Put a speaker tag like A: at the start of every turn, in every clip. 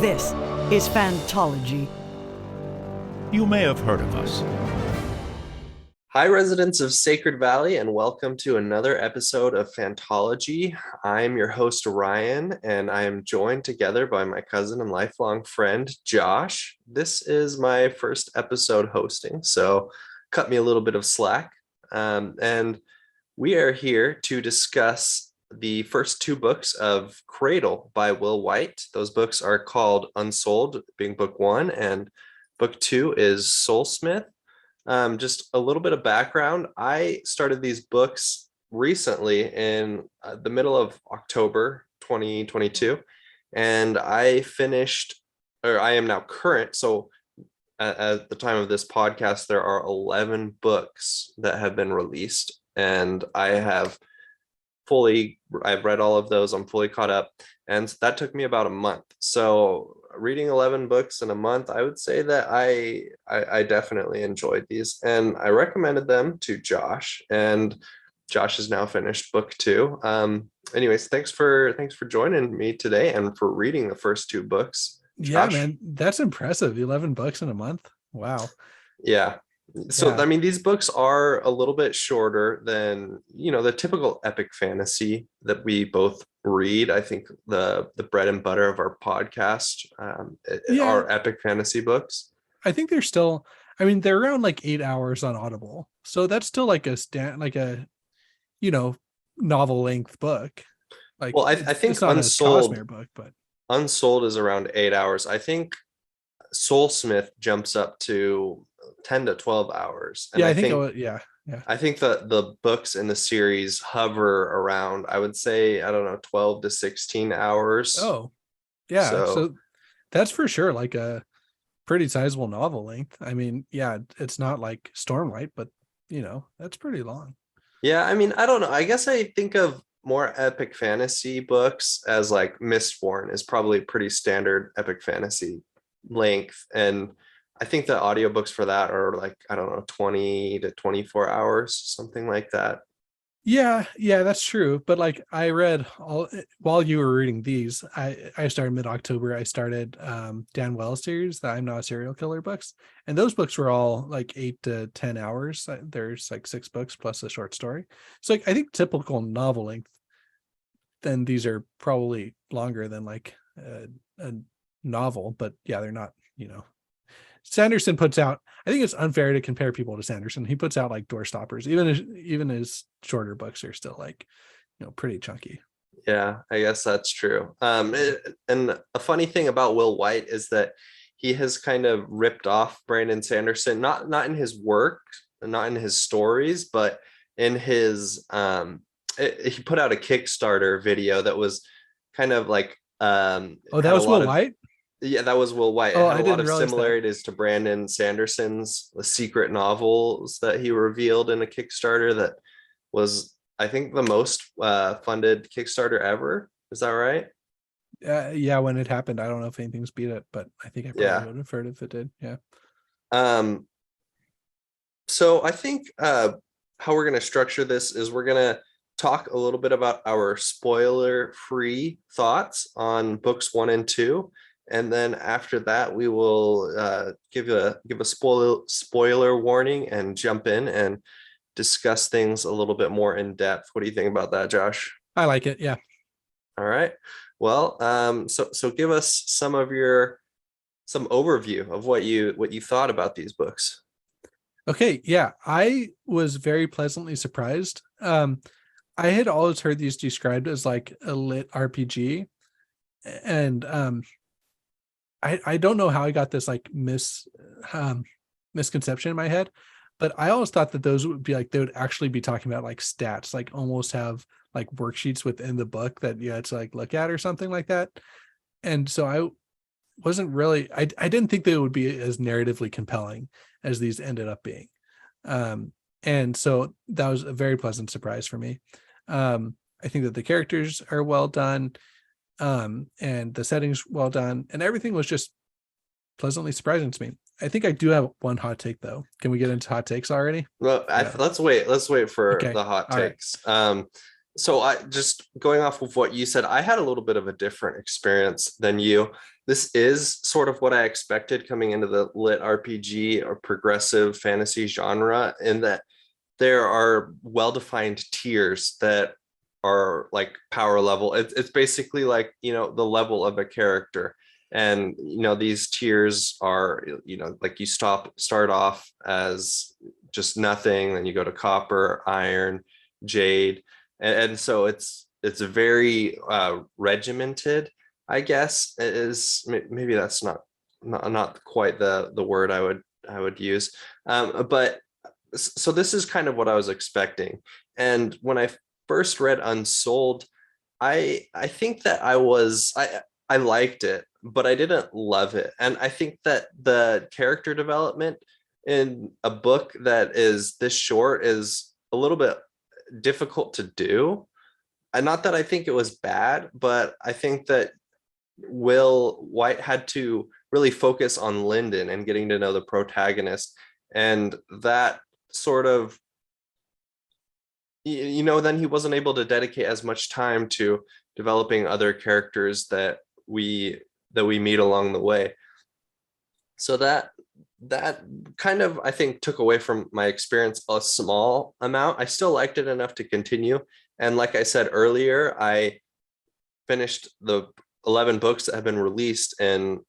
A: This is Fantology.
B: You may have heard of us.
C: Hi, residents of Sacred Valley, and welcome to another episode of Fantology. I'm your host, Ryan, and I am joined together by my cousin and lifelong friend, Josh. This is my first episode hosting, so cut me a little bit of slack. And we are here to discuss the first two books of Cradle by Wight. Those books are called Unsouled, being book one, and book two is Soulsmith. Just a little bit of background. I started these books recently in the middle of October 2022, and I am now current. So at the time of this podcast, there are 11 books that have been released, and I've read all of those. I'm fully caught up, and that took me about a month. So reading 11 books in a month, I would say that I definitely enjoyed these, and I recommended them to Josh, and Josh has now finished book two. Anyways, thanks for joining me today and for reading the first two books.
D: Yeah,
C: Josh?
D: man, that's impressive. 11 books in a month. Wow.
C: Yeah. So,
D: Yeah.
C: I mean, these books are a little bit shorter than, the typical epic fantasy that we both read. I think the bread and butter of our podcast are epic fantasy books.
D: I think they're around like 8 hours on Audible. So that's still like a novel length book. Like,
C: well, I think
D: it's not
C: Unsouled
D: a Cosmere book, but
C: Unsouled is around 8 hours. I think Soulsmith jumps up to 10 to 12 hours. And
D: yeah,
C: I think that the books in the series hover around, I would say, 12 to 16 hours.
D: Oh, yeah.
C: So
D: that's for sure like a pretty sizable novel length. I mean, yeah, it's not like Stormlight, but that's pretty long.
C: Yeah, I mean, I don't know. I guess I think of more epic fantasy books as like Mistborn is probably pretty standard epic fantasy length, and I think the audiobooks for that are like 20 to 24 hours, something like that.
D: Yeah, that's true. But like I read while you were reading these, I started mid-October. I started Dan Wells series, the I'm Not a Serial Killer books, and those books were all like 8 to 10 hours. There's like 6 books plus a short story. So like I think typical novel length, then these are probably longer than like a novel, but yeah, they're not. Sanderson puts out, I think it's unfair to compare people to Sanderson. He puts out like door stoppers. Even his shorter books are still like, pretty chunky.
C: Yeah, I guess that's true. And a funny thing about Wight is that he has kind of ripped off Brandon Sanderson, not in his work, not in his stories, but in his he put out a Kickstarter video that was kind of like
D: that was Wight?
C: Yeah, that was Wight. It
D: Oh,
C: had
D: I
C: a lot
D: didn't
C: of
D: realize
C: similarities to Brandon Sanderson's secret novels that he revealed in a Kickstarter that was, I think, the most funded Kickstarter ever. Is that right?
D: Yeah, when it happened, I don't know if anything's beat it, but I think I probably would have heard if it did. Yeah.
C: So I think how we're going to structure this is we're going to talk a little bit about our spoiler-free thoughts on books 1 and 2. And then after that, we will give a spoiler warning and jump in and discuss things a little bit more in depth. What do you think about that, Josh?
D: I like it. Yeah.
C: All right. Well, so give us some overview of what you thought about these books.
D: Okay. Yeah, I was very pleasantly surprised. I had always heard these described as like a lit RPG, and I don't know how I got this like misconception in my head, but I always thought that those would be like, they would actually be talking about like stats, like almost have like worksheets within the book that you had to like look at or something like that. And so I wasn't really, I didn't think they would be as narratively compelling as these ended up being. And so that was a very pleasant surprise for me. I think that the characters are well done. And the setting's well done, and everything was just pleasantly surprising to me. I think I do have one hot take though. Can we get into hot takes already?
C: Well, let's wait for the hot takes. So I just going off of what you said, I had a little bit of a different experience than you. This is sort of what I expected coming into the lit RPG or progressive fantasy genre, in that there are well-defined tiers that are like power level. It's basically like, the level of a character. And these tiers are, like you start off as just nothing, then you go to copper, iron, jade, and so it's very regimented, I guess. It is, maybe that's not quite the word I would use. But so this is kind of what I was expecting. And when I first read Unsouled, I think that I liked it, but I didn't love it. And I think that the character development in a book that is this short is a little bit difficult to do. And not that I think it was bad, but I think that Wight had to really focus on Lyndon and getting to know the protagonist. And that sort of, then he wasn't able to dedicate as much time to developing other characters that we meet along the way. So that kind of, I think, took away from my experience a small amount. I still liked it enough to continue. And like I said earlier, I finished the 11 books that have been released in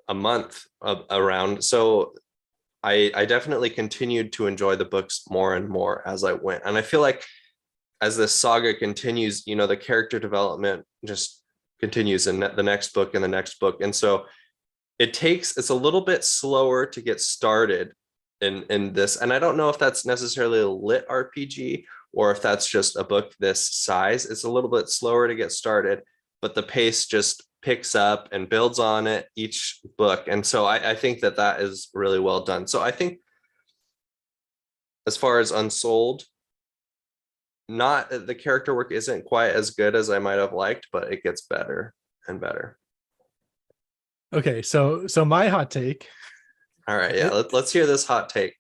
C: a month around. So I definitely continued to enjoy the books more and more as I went. And I feel like as this saga continues, the character development just continues in the next book and the next book. And so it's a little bit slower to get started in this. And I don't know if that's necessarily a lit RPG or if that's just a book this size. It's a little bit slower to get started, but the pace just picks up and builds on it each book. And so I think that is really well done. So I think as far as Unsouled, not the character work isn't quite as good as I might have liked, but it gets better and better.
D: Okay, so my hot take.
C: All right, yeah, let's hear this hot take.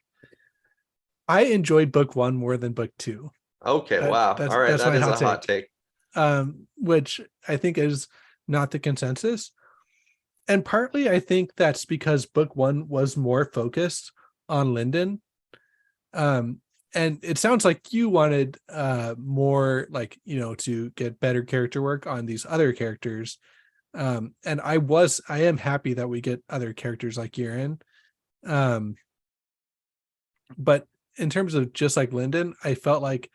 D: I enjoyed book 1 more than book 2.
C: Okay, wow. All right, that is a hot take.
D: Which I think is not the consensus. And partly I think that's because book 1 was more focused on Lyndon. And it sounds like you wanted more, like, to get better character work on these other characters. And I am happy that we get other characters like Urine. But in terms of just like Lyndon, I felt like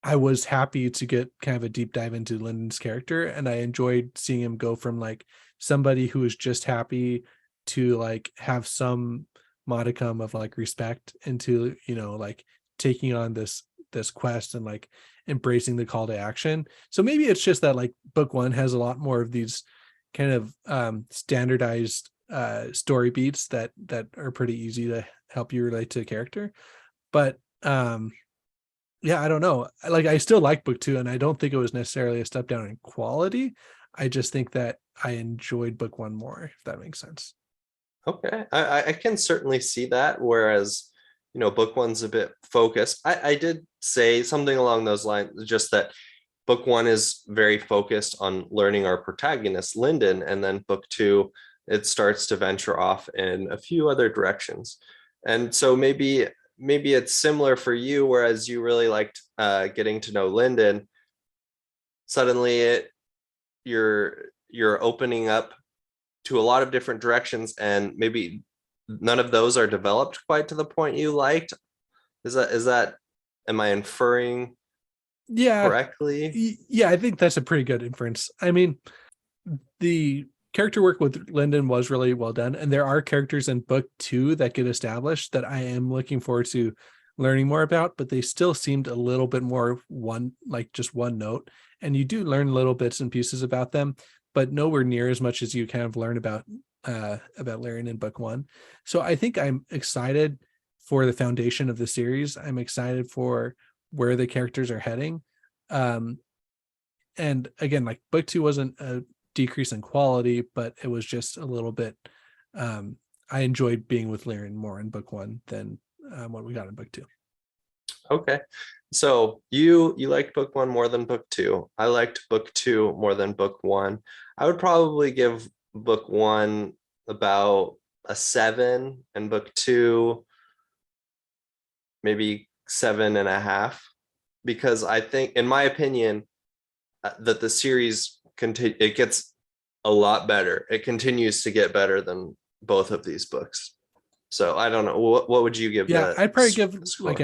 D: I was happy to get kind of a deep dive into Lyndon's character, and I enjoyed seeing him go from like somebody who was just happy to like have some modicum of like respect into, like taking on this quest and like embracing the call to action. So maybe it's just that like book 1 has a lot more of these kind of standardized story beats that are pretty easy to help you relate to a character. But yeah, I don't know. Like, I still like book 2, and I don't think it was necessarily a step down in quality. I just think that I enjoyed book 1 more, if that makes sense.
C: Okay, I can certainly see that. Whereas, book 1's a bit focused. I did say something along those lines, just that book 1 is very focused on learning our protagonist, Lyndon, and then book 2, it starts to venture off in a few other directions. And so maybe it's similar for you, whereas you really liked getting to know Lyndon. Suddenly you're opening up to a lot of different directions, and maybe none of those are developed quite to the point you liked. Is that am I inferring correctly?
D: Yeah, I think that's a pretty good inference. I mean, the character work with Lyndon was really well done, and there are characters in book 2 that get established that I am looking forward to learning more about, but they still seemed a little bit more just one note, and you do learn little bits and pieces about them, but nowhere near as much as you kind of learn about Lyrian in book 1. So I think I'm excited for the foundation of the series. I'm excited for where the characters are heading. And again, like book 2 wasn't a decrease in quality, but it was just a little bit. I enjoyed being with Lyrian more in book 1 than what we got in book 2.
C: Okay. So you liked book one more than book two. I liked book two more than book one. I would probably give book one about a 7, and book two maybe 7.5, because I think, in my opinion, that the series it gets a lot better. It continues to get better than both of these books. So I don't know. What would you give
D: Yeah,
C: the
D: I'd probably give
C: score?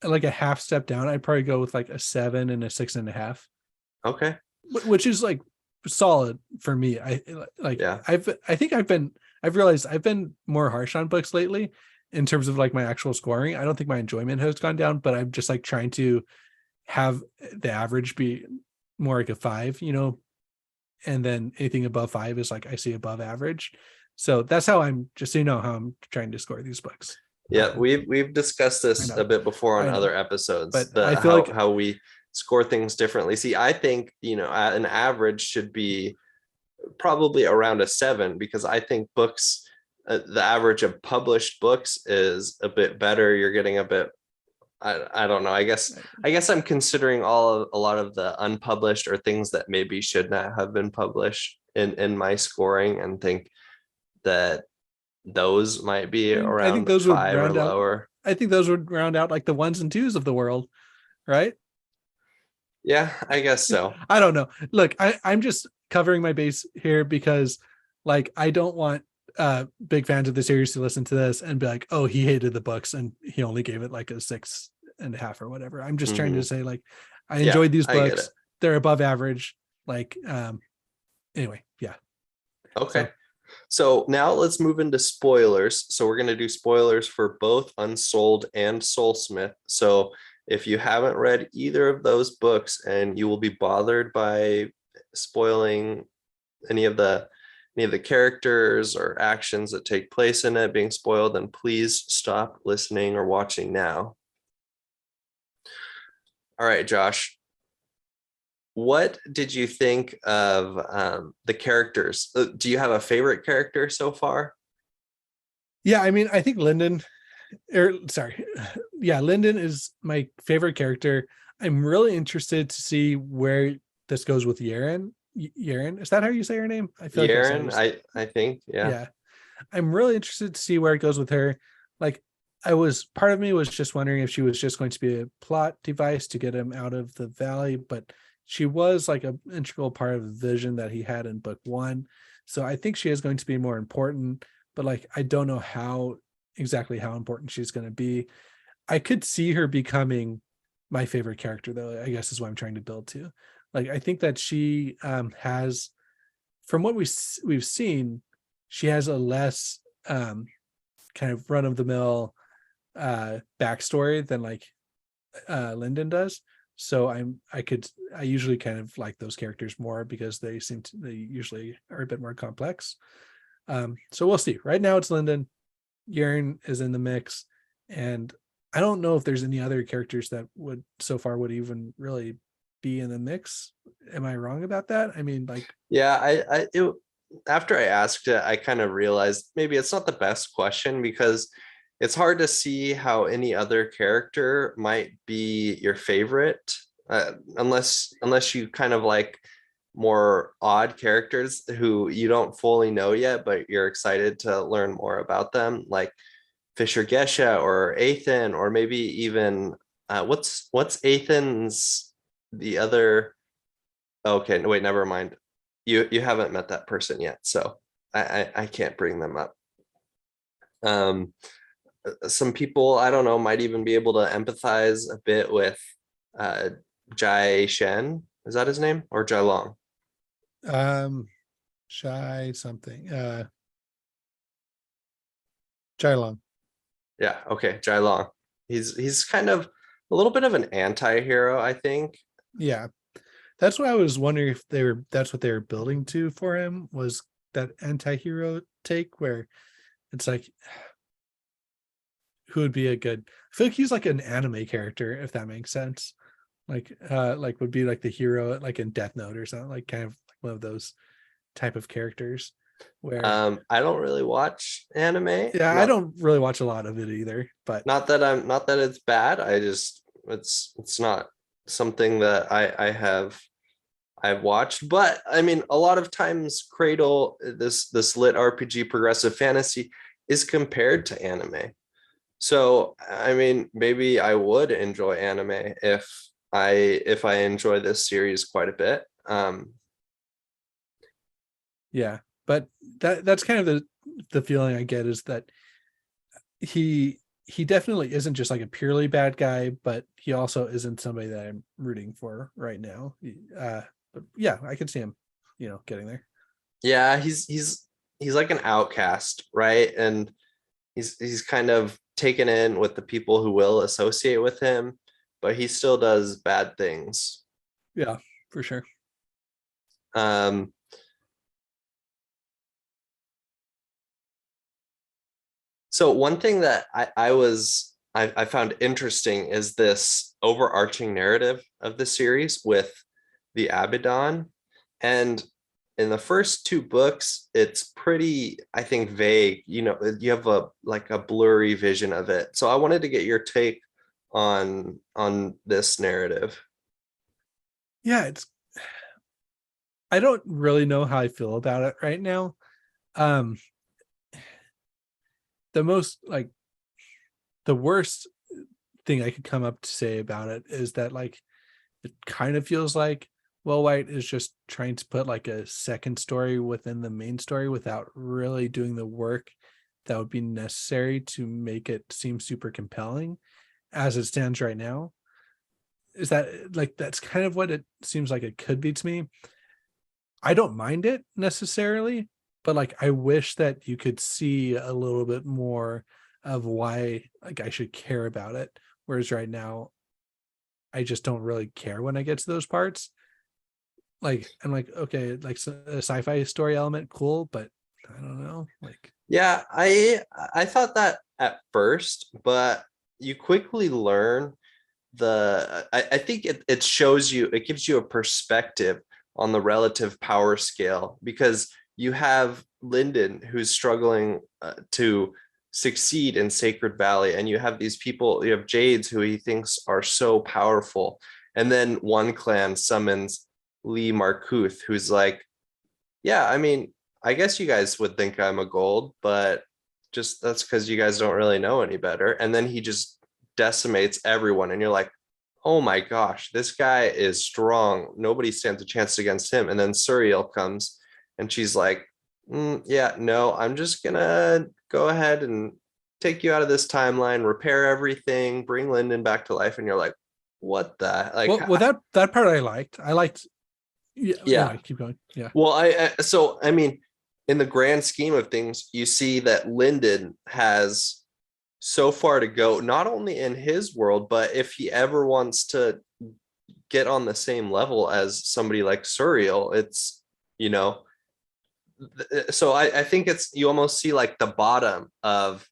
D: like a half step down. I'd probably go with like a 7 and a 6.5,
C: Okay.
D: which is like solid for me.
C: Yeah.
D: I've realized I've been more harsh on books lately in terms of like my actual scoring. I don't think my enjoyment has gone down, but I'm just like trying to have the average be more like a 5, and then anything above 5 is like I see above average. So that's how I'm, just so you know, how I'm trying to score these books.
C: Yeah, we've discussed
D: I
C: this
D: know,
C: a bit before on
D: I know,
C: other episodes,
D: but I
C: the
D: feel like
C: how we score things differently. See, I think, an average should be probably around a 7, because I think books, the average of published books is a bit better. You're getting a bit, I don't know. I guess I'm considering a lot of the unpublished, or things that maybe should not have been published in my scoring, and think that those might be
D: I think
C: around
D: those would
C: 5 or
D: round out.
C: lower.
D: I think those would round out like the 1s and 2s of the world, right?
C: Yeah, I guess so.
D: I don't know. Look, I'm just covering my base here because like I don't want big fans of the series to listen to this and be like, oh, he hated the books and he only gave it like a 6.5 or whatever. I'm just trying to
C: Mhm.
D: say like I
C: Yeah,
D: enjoyed these
C: I get it.
D: books. They're above average. Like anyway, yeah.
C: Okay.
D: So
C: So now let's move into spoilers. So we're going to do spoilers for both Unsouled and Soulsmith. So if you haven't read either of those books and you will be bothered by spoiling any of the characters or actions that take place in it being spoiled, then please stop listening or watching now. All right, Josh, what did you think of the characters? Do you have a favorite character so far?
D: yeah, I mean, I think Lyndon, sorry, yeah, Lyndon is my favorite character. I'm really interested to see where this goes with Yaren. Yaren, is that how you say her name? I feel like that's how you
C: Yaren,
D: say.
C: I think, yeah.
D: Yeah, I'm really interested to see where it goes with her. Like, part of me was just wondering if she was just going to be a plot device to get him out of the valley, but she was like an integral part of the vision that he had in book one. So I think she is going to be more important, but like I don't know exactly how important she's going to be. I could see her becoming my favorite character, though, I guess is what I'm trying to build to. Like, I think that she has, from what we've seen, she has a less kind of run of the mill backstory than like Lyndon does. So I usually kind of like those characters more because they usually are a bit more complex. So we'll see. Right now it's Lyndon. Yaren is in the mix, and I don't know if there's any other characters that would even really be in the mix. Am I wrong about that? I mean, like,
C: Yeah, after I asked it, I kind of realized maybe it's not the best question, because it's hard to see how any other character might be your favorite, unless you kind of like more odd characters who you don't fully know yet, but you're excited to learn more about them, like Fisher Gesha or Athan, or maybe even what's Athan's the other. Okay, no, wait, never mind. You haven't met that person yet, so I can't bring them up. Um, some people, I don't know, might even be able to empathize a bit with uh Jai Shen. Is that his name, or Jai Long?
D: shy something. Chai Long.
C: Yeah, okay, Jai Long. He's kind of a little bit of an anti-hero, I think.
D: Yeah. That's what I was wondering if that's what they were building to for him, was that anti-hero take where it's like, who would be a good, I feel like he's like an anime character, if that makes sense. Like would be like the hero like in Death Note or something, like kind of like one of those type of characters where,
C: I don't really watch anime.
D: yeah, I
C: Not
D: don't really watch a lot of it either, but
C: not that it's bad. I just It's not something that I've watched, but I mean, a lot of times Cradle, this lit RPG progressive fantasy, is compared to anime. So I mean, maybe I would enjoy anime if I enjoy this series quite a bit.
D: Yeah, but that's kind of the feeling I get, is that he definitely isn't just like a purely bad guy, but he also isn't somebody that I'm rooting for right now. But yeah, I could see him, getting there.
C: Yeah, he's like an outcast, right? And he's kind of taken in with the people who will associate with him, but he still does bad things.
D: Yeah, for sure.
C: Um, so one thing that I found interesting is this overarching narrative of the series with the Abaddon. And in the first two books, it's pretty, I think, vague. You have a blurry vision of it. So I wanted to get your take on this narrative.
D: Yeah, I don't really know how I feel about it right now. Um, the most like the worst thing I could come up to say about it is that like it kind of feels like Wight is just trying to put like a second story within the main story without really doing the work that would be necessary to make it seem super compelling as it stands right now. Is that like that's kind of what it seems like it could be to me. I don't mind it necessarily, but like I wish that you could see a little bit more of why like I should care about it. Whereas right now, I just don't really care when I get to those parts. Like I'm like, okay, like a sci-fi story element, cool, but I don't know. Like,
C: Yeah, I thought that at first, but you quickly learn I think it shows you, it gives you a perspective on the relative power scale, because you have Lyndon who's struggling to succeed in Sacred Valley, and you have these people, you have Jades who he thinks are so powerful, and then one clan summons Lee Markuth, who's like, yeah, I mean, I guess you guys would think I'm a gold, but just that's because you guys don't really know any better. And then he just decimates everyone, and you're like, oh my gosh, this guy is strong. Nobody stands a chance against him. And then Suriel comes, and she's like, yeah, no, I'm just gonna go ahead and take you out of this timeline, repair everything, bring Lyndon back to life. And you're like, what the like?
D: well, that part I liked. Yeah.
C: Yeah.
D: Anyway, keep going. Yeah.
C: Well, so I mean, in the grand scheme of things, you see that Lyndon has so far to go, not only in his world, but if he ever wants to get on the same level as somebody like Suriel, it's, so I think it's, you almost see like the bottom of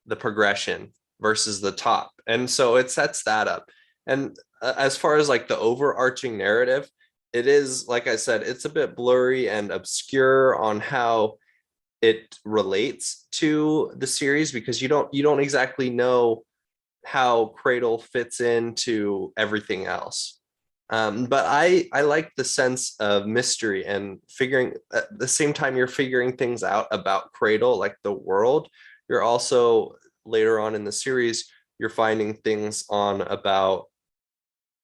C: the progression versus the top. And so it sets that up. And as far as like the overarching narrative, it is, like I said, it's a bit blurry and obscure on how it relates to the series, because you don't exactly know how Cradle fits into everything else. But I like the sense of mystery and figuring, at the same time you're figuring things out about Cradle, like the world, you're also later on in the series, you're finding things on about,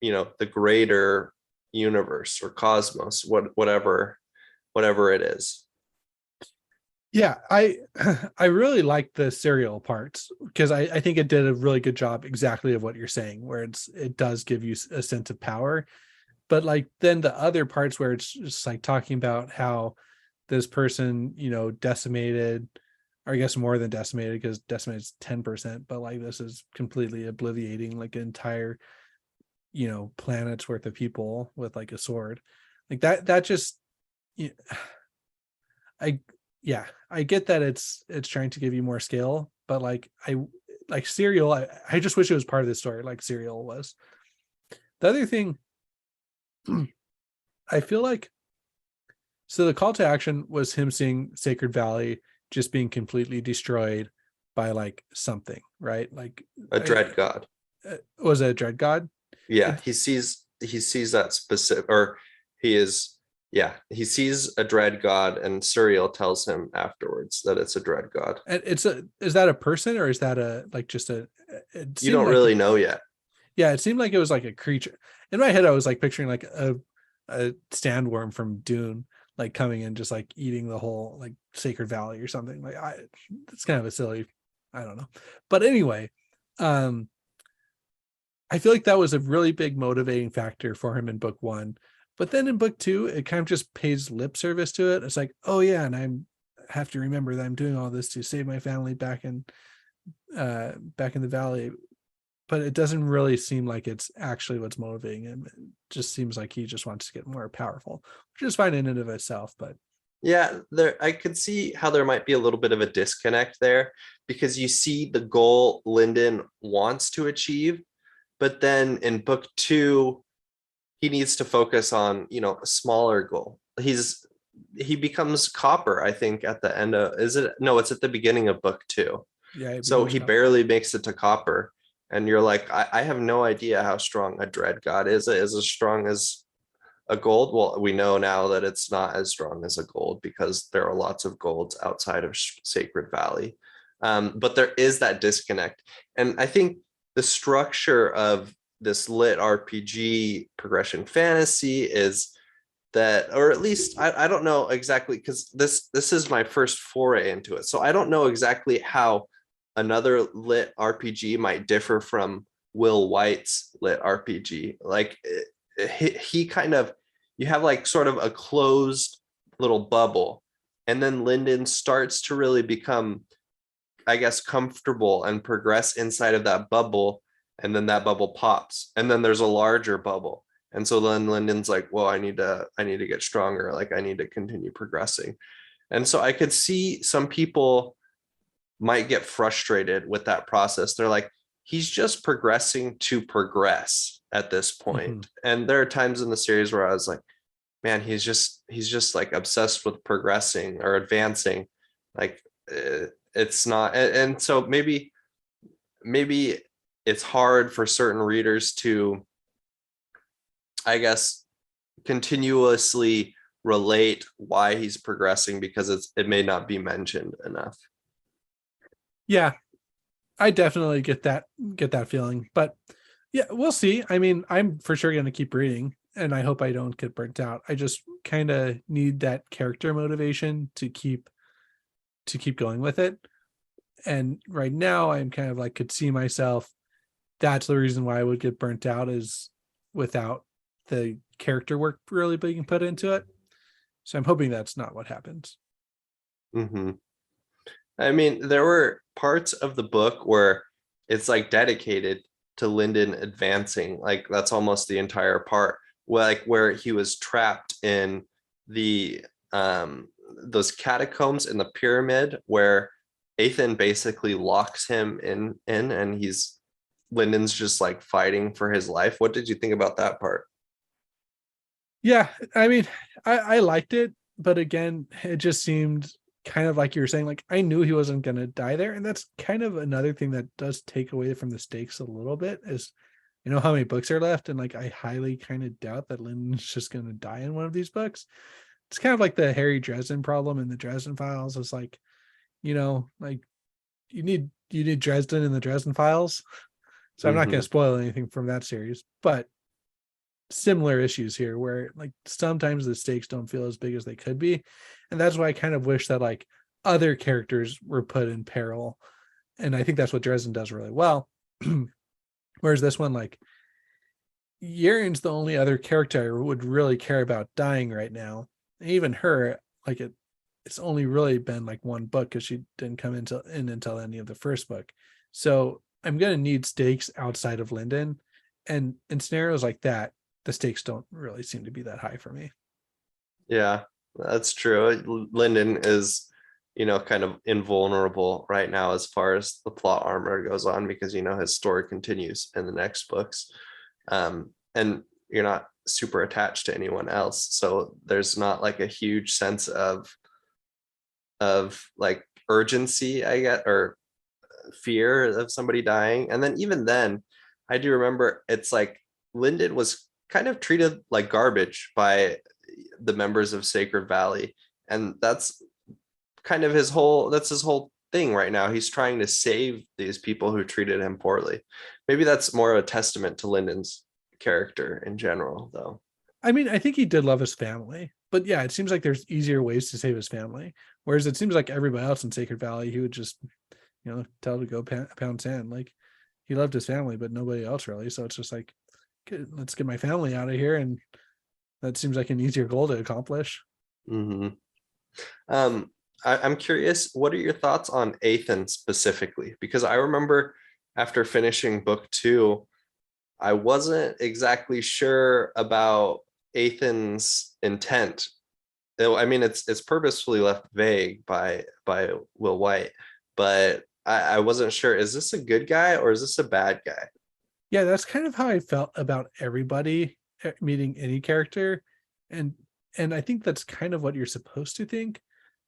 C: the greater universe or cosmos, whatever it is.
D: Yeah, I really like the serial parts, because I think it did a really good job exactly of what you're saying, where it does give you a sense of power. But like then the other parts where it's just like talking about how this person, decimated, or I guess more than decimated, because decimated is 10%, but like this is completely obliviating like an entire, planet's worth of people with like a sword. Like that just, I yeah, I get that it's trying to give you more scale, but like I like Serial, I just wish it was part of the story like Serial was. The other thing I feel like, so the call to action was him seeing Sacred Valley just being completely destroyed by like something, right? Like
C: A dread god.
D: Was it a dread god?
C: Yeah, he sees that specific, or he is, yeah, he sees a dread god, and Suriel tells him afterwards that it's a dread god.
D: And is that a person, or is that a like just a it
C: You
D: seemed
C: don't
D: like
C: really know yet.
D: yeah, it seemed like it was like a creature. In my head, I was like picturing like a sandworm from Dune, like coming in just like eating the whole like Sacred Valley or something. Like it's kind of a silly, I don't know. But anyway, um I feel like that was a really big motivating factor for him in book one. But then in book two, it kind of just pays lip service to it. It's like, oh yeah, and I have to remember that I'm doing all this to save my family back in the valley. But it doesn't really seem like it's actually what's motivating him. It just seems like he just wants to get more powerful, which is fine in and of itself. But
C: Yeah, there I could see how there might be a little bit of a disconnect there, because you see the goal Lyndon wants to achieve, but then in book two, he needs to focus on, a smaller goal. He becomes copper, I think, at the end of, is it? No, it's at the beginning of book two.
D: yeah, it
C: So
D: becomes
C: he barely makes it to copper. And you're like, I have no idea how strong a dread god is. Is as strong as a gold? Well, we know now that it's not as strong as a gold, because there are lots of golds outside of Sacred Valley. But there is that disconnect. And I think the structure of this lit RPG progression fantasy is that, or at least I don't know exactly, because this is my first foray into it. So I don't know exactly how another lit RPG might differ from Will Wight's lit RPG. Like he kind of, you have like sort of a closed little bubble, and then Lyndon starts to really become, I guess, comfortable and progress inside of that bubble, and then that bubble pops, and then there's a larger bubble, and so then Lyndon's like, well, I need to get stronger, like I need to continue progressing. And so I could see some people might get frustrated with that process. They're like, he's just progressing to progress at this point. And there are times in the series where I was like, man, he's just like obsessed with progressing or advancing. Like it's not, and so maybe it's hard for certain readers to, I guess, continuously relate why he's progressing, because it may not be mentioned enough.
D: Yeah, I definitely get that feeling. But yeah, we'll see. I mean, I'm for sure going to keep reading, and I hope I don't get burnt out. I just kind of need that character motivation to keep going with it. And right now I'm kind of like, could see myself, that's the reason why I would get burnt out, is without the character work really being put into it. So I'm hoping that's not what happens.
C: Mm-hmm. I mean, there were parts of the book where it's like dedicated to Lyndon advancing. Like that's almost the entire part, like where he was trapped in the those catacombs in the pyramid, where Ethan basically locks him in, and Lyndon's just like fighting for his life. What did you think about that part?
D: Yeah, I mean, I liked it, but again, it just seemed kind of like you were saying, like I knew he wasn't going to die there, and that's kind of another thing that does take away from the stakes a little bit, is how many books are left, and like I highly kind of doubt that Lyndon's just going to die in one of these books. It's kind of like the Harry Dresden problem in the Dresden Files. It's like, like you need Dresden in the Dresden Files. So I'm not going to spoil anything from that series, but similar issues here, where like sometimes the stakes don't feel as big as they could be. And that's why I kind of wish that like other characters were put in peril. And I think that's what Dresden does really well. Whereas this one, like Yerin's the only other character I would really care about dying right now. And even her, like it's only really been like one book, because she didn't come until any of the first book. So I'm going to need stakes outside of Lyndon. And in scenarios like that, the stakes don't really seem to be that high for me.
C: Yeah, that's true. Lyndon is, kind of invulnerable right now as far as the plot armor goes on, because, his story continues in the next books. And you're not super attached to anyone else. So there's not like a huge sense of like urgency, I get, or fear of somebody dying. And then even then, I do remember it's like Lyndon was kind of treated like garbage by the members of Sacred Valley, and that's kind of his whole thing right now. He's trying to save these people who treated him poorly. Maybe that's more of a testament to Lyndon's character in general, though.
D: I mean, I think he did love his family, but yeah, it seems like there's easier ways to save his family. Whereas it seems like everybody else in Sacred Valley, he would just, tell to go pound sand. Like he loved his family, but nobody else really. So it's just like, let's get my family out of here. And that seems like an easier goal to accomplish.
C: Mm-hmm. I'm curious, what are your thoughts on Ethan specifically? Because I remember after finishing book 2, I wasn't exactly sure about Ethan's intent. I mean, it's purposefully left vague by Will Wight, but I wasn't sure, is this a good guy or is this a bad guy?
D: Yeah, that's kind of how I felt about everybody meeting any character. And I think that's kind of what you're supposed to think.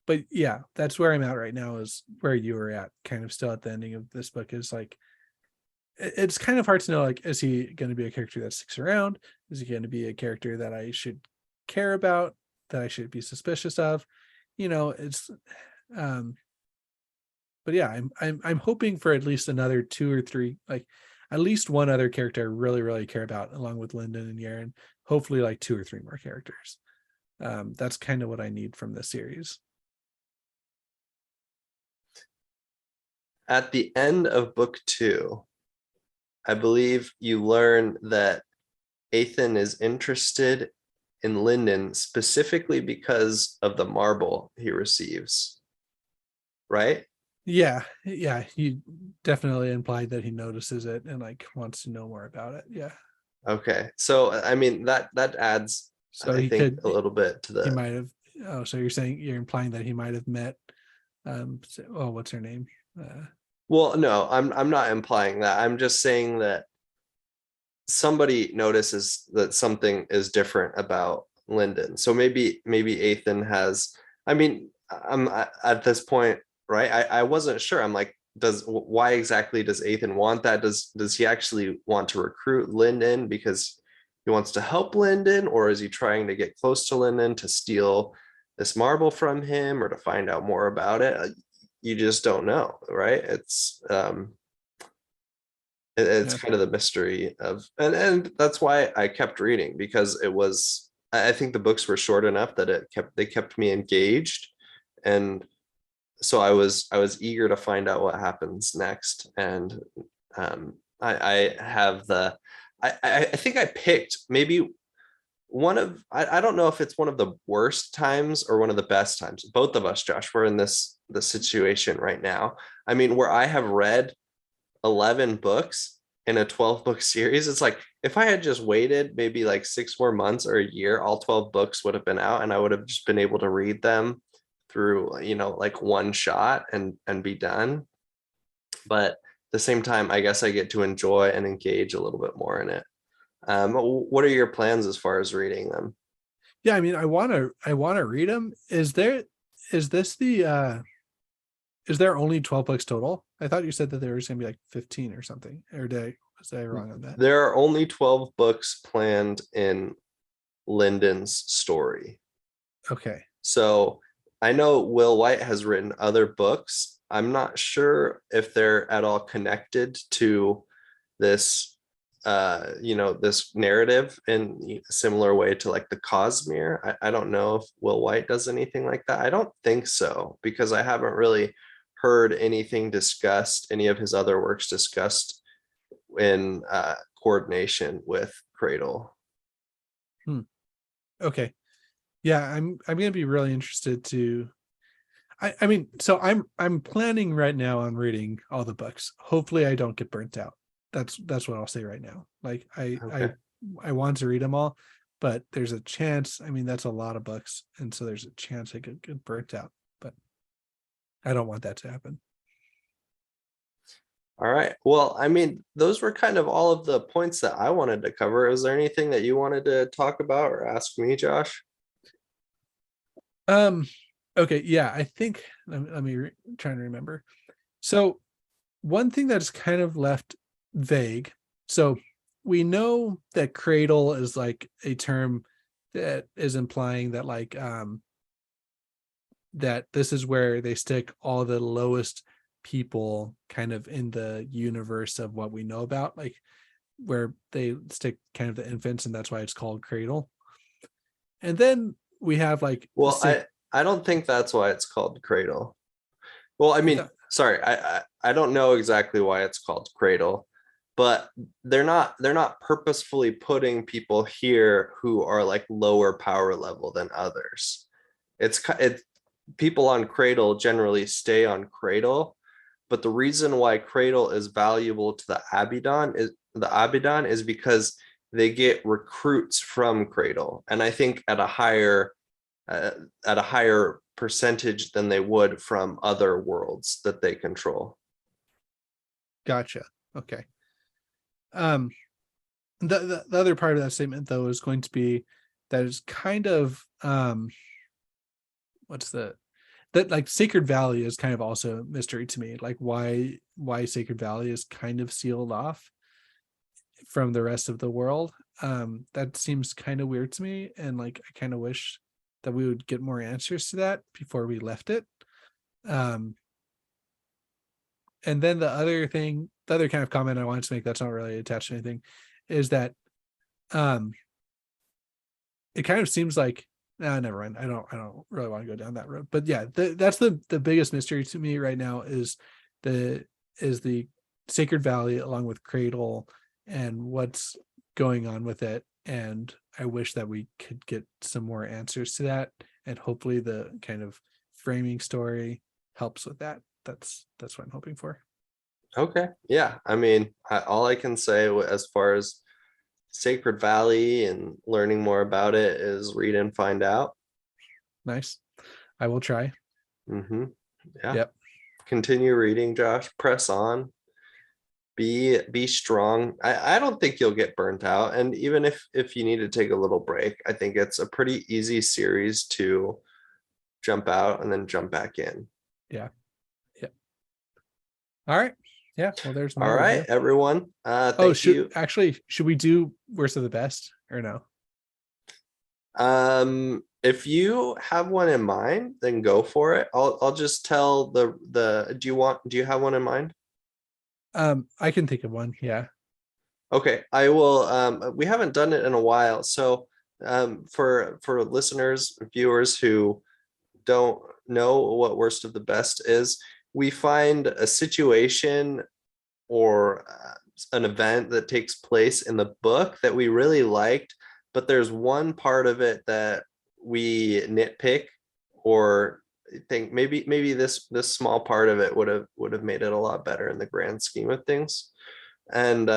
D: But yeah, that's where I'm at right now, is where you were at, kind of still at the ending of this book. Is like, it's kind of hard to know, like, is he going to be a character that sticks around? Is he going to be a character that I should care about, that I should be suspicious of? It's but yeah, I'm hoping for at least another 2 or 3, like at least one other character I really, really care about, along with Lyndon and Yaren. Hopefully like 2 or 3 more characters. That's kind of what I need from this series.
C: At the end of book 2, I believe you learn that Ethan is interested in Lyndon specifically because of the marble he receives, right?
D: Yeah, he definitely implied that he notices it and like wants to know more about it. Yeah.
C: Okay, so I mean that adds,
D: So
C: I
D: he
C: think,
D: could,
C: a little bit to
D: he
C: the.
D: might have. Oh, so you're implying that he might have met. What's her name?
C: Well, no, I'm not implying that. I'm just saying that somebody notices that something is different about Lyndon. So maybe Ethan has. I mean, I'm at this point, right? I wasn't sure. I'm like, why exactly does Ethan want that? Does he actually want to recruit Lyndon because he wants to help Lyndon, or is he trying to get close to Lyndon to steal this marble from him or to find out more about it? You just don't know, right? It's
D: Yeah.
C: kind of the mystery of, and that's why I kept reading, because it was, I think the books were short enough that they kept me engaged, and so I was eager to find out what happens next. And I have I think I picked maybe one of, I don't know if it's one of the worst times or one of the best times. Both of us, Josh, we're in the situation right now. I mean, where I have read 11 books in a 12 book series. It's like, if I had just waited maybe like 6 more months or a year, all 12 books would have been out and I would have just been able to read them through, like one shot and be done. But at the same time, I guess I get to enjoy and engage a little bit more in it. What are your plans as far as reading them?
D: Yeah, I mean, I want to read them. Is there only 12 books total? I thought you said that there was going to be like 15 or something. Or was I wrong on that?
C: There are only 12 books planned in Lyndon's story.
D: Okay.
C: So I know Will Wight has written other books. I'm not sure if they're at all connected to this, this narrative in a similar way to like the Cosmere. I don't know if Will Wight does anything like that. I don't think so, because I haven't really heard anything discussed, any of his other works discussed in coordination with Cradle.
D: Okay. Yeah, I'm gonna be really interested to. I mean, so I'm planning right now on reading all the books. Hopefully, I don't get burnt out. That's what I'll say right now. Like
C: Okay.
D: I want to read them all, but there's a chance. I mean, that's a lot of books, and so there's a chance I could get burnt out. But I don't want that to happen.
C: All right. Well, I mean, those were kind of all of the points that I wanted to cover. Is there anything that you wanted to talk about or ask me, Josh?
D: Okay, yeah, I think let me trying to remember. So one thing that's kind of left vague. So we know that cradle is like a term that is implying that like that this is where they stick all the lowest people kind of in the universe of what we know about, like where they stick kind of the infants, and that's why it's called cradle. And then we have like
C: Well, I don't think that's why it's called Cradle. Well, I mean, sorry, I don't know exactly why it's called Cradle, but they're not purposefully putting people here who are like lower power level than others. It's people on Cradle generally stay on Cradle, but the reason why Cradle is valuable to the Abidan is because they get recruits from Cradle, and I think uh, at a higher percentage than they would from other worlds that they control.
D: Gotcha. Okay. Um, the other part of that statement though is going to be that is kind of what's the that like Sacred Valley is kind of also a mystery to me, like why Sacred Valley is kind of sealed off from the rest of the world. That seems kind of weird to me, and like I kind of wish that we would get more answers to that before we left it. And then the other kind of comment I wanted to make that's not really attached to anything is that it kind of seems like never mind. I don't really want to go down that road. But yeah, that's the biggest mystery to me right now is the Sacred Valley along with Cradle and what's going on with it. And I wish that we could get some more answers to that. And hopefully the kind of framing story helps with that. That's what I'm hoping for.
C: Okay. Yeah. I mean, all I can say as far as Sacred Valley and learning more about it is read and find out.
D: Nice. I will try.
C: Mm-hmm. Yeah.
D: Yep.
C: Continue reading, Josh. Press on. Be strong. I don't think you'll get burnt out. And even if you need to take a little break, I think it's a pretty easy series to jump out and then jump back in.
D: Yeah. Yep. All right. Yeah. Well, there's my
C: All right,
D: review.
C: everyone. Thank you.
D: Should we do worst of the best or no?
C: If you have one in mind, then go for it. I'll just tell the do you have one in mind?
D: I can think of one. Yeah.
C: Okay, I will. We haven't done it in a while, so for listeners, viewers who don't know what worst of the best is, we find a situation or an event that takes place in the book that we really liked, but there's one part of it that we nitpick or think maybe this small part of it would have made it a lot better in the grand scheme of things. And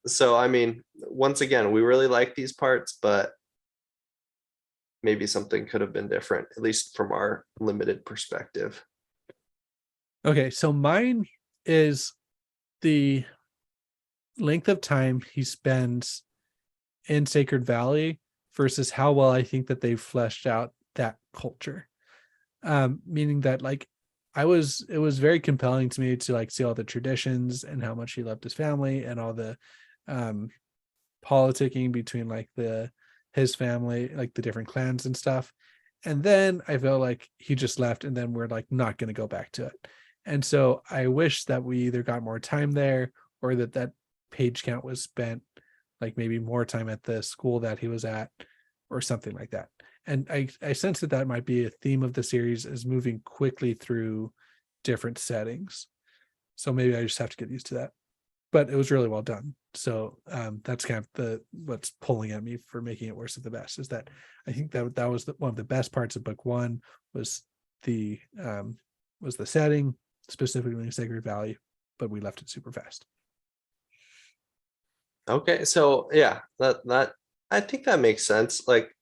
C: so I mean, once again, we really like these parts, but maybe something could have been different, at least from our limited perspective.
D: Okay, so mine is the length of time he spends in Sacred Valley versus how well I think that they've fleshed out that culture. Meaning that like it was very compelling to me to like see all the traditions and how much he loved his family and all the politicking between like his family, like the different clans and stuff. And then I felt like he just left, and then we're like not going to go back to it. And so I wish that we either got more time there, or that page count was spent like maybe more time at the school that he was at or something like that. And I sense that might be a theme of the series, is moving quickly through different settings. So maybe I just have to get used to that. But it was really well done. So that's kind of what's pulling at me for making it worst of the best, is that I think that was one of the best parts of book one was the setting, specifically in Sacred Valley, but we left it super fast.
C: Okay, so yeah, that I think that makes sense. Like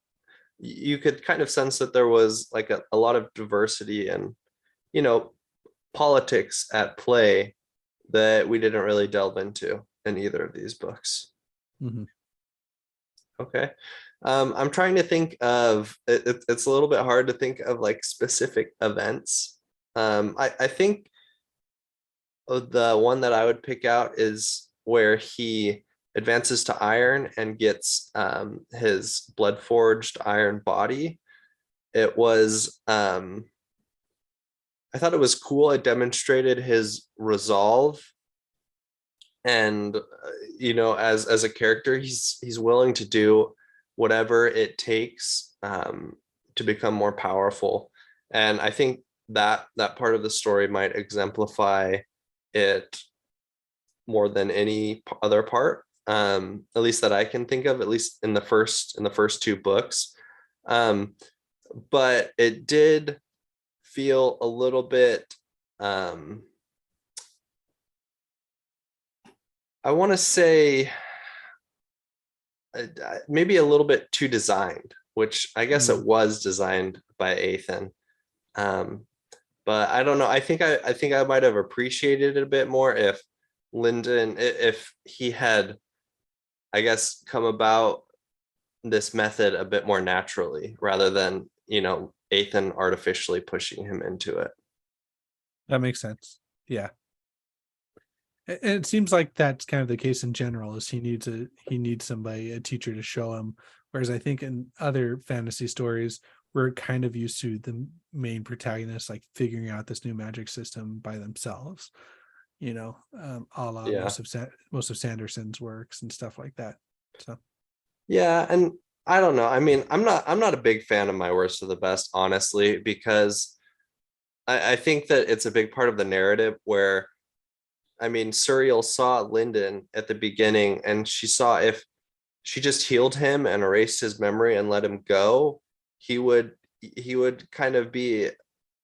C: you could kind of sense that there was like a lot of diversity and politics at play that we didn't really delve into in either of these books.
D: Mm-hmm.
C: Okay. I'm trying to think of it's a little bit hard to think of like specific events. I think the one that I would pick out is where he advances to iron and gets his blood forged iron body. It was I thought it was cool. It demonstrated his resolve, and as a character, he's willing to do whatever it takes to become more powerful. And I think that part of the story might exemplify it more than any other part, at least that I can think of, at least in the first two books. But it did feel a little bit, I want to say maybe a little bit too designed, which I guess it was designed by Ethan. But I don't know. I think I might have appreciated it a bit more if Lyndon, if he had, I guess, come about this method a bit more naturally rather than, Ethan artificially pushing him into it.
D: That makes sense. Yeah. And it seems like that's kind of the case in general, is he needs somebody, a teacher, to show him. Whereas I think in other fantasy stories, we're kind of used to the main protagonists like figuring out this new magic system by themselves, a la most of Sanderson's works and stuff like that. So
C: yeah, and I don't know. I mean, I'm not a big fan of My Worst of the Best, honestly, because I think that it's a big part of the narrative where, I mean, Suriel saw Lyndon at the beginning, and she saw if she just healed him and erased his memory and let him go, he would kind of be,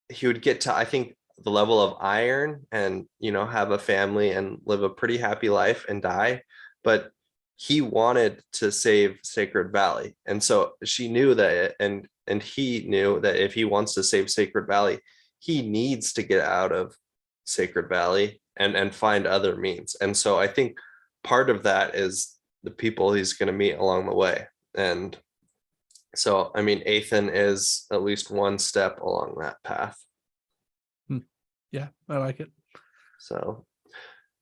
C: he would get to, I think, the level of iron and, have a family and live a pretty happy life and die. But he wanted to save Sacred Valley. And so she knew that, and he knew that if he wants to save Sacred Valley, he needs to get out of Sacred Valley and find other means. And so I think part of that is the people he's going to meet along the way. And so, I mean, Ethan is at least one step along that path.
D: Yeah, I like it.
C: So,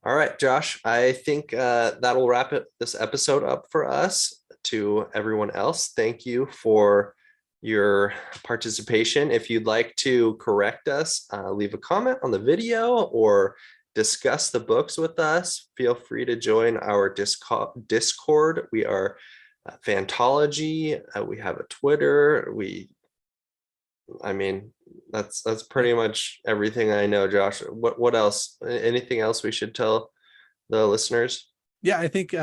C: all right, Josh, I think that'll wrap this episode up for us. To everyone else, thank you for your participation. If you'd like to correct us, leave a comment on the video or discuss the books with us, feel free to join our Discord. We are Fantology. We have a Twitter. That's pretty much everything I know, Josh. What else? Anything else we should tell the listeners?
D: Yeah, I think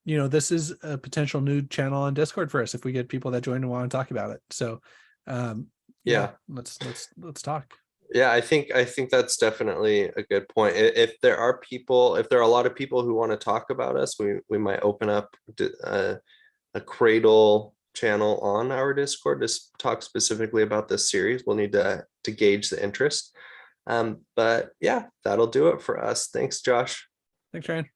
D: this is a potential new channel on Discord for us if we get people that join and want to talk about it. So let's talk.
C: Yeah, I think that's definitely a good point. If there are a lot of people who want to talk about us, we might open up a Cradle channel on our Discord to talk specifically about this series. We'll need to gauge the interest. But yeah, that'll do it for us. Thanks, Josh.
D: Thanks, Ryan.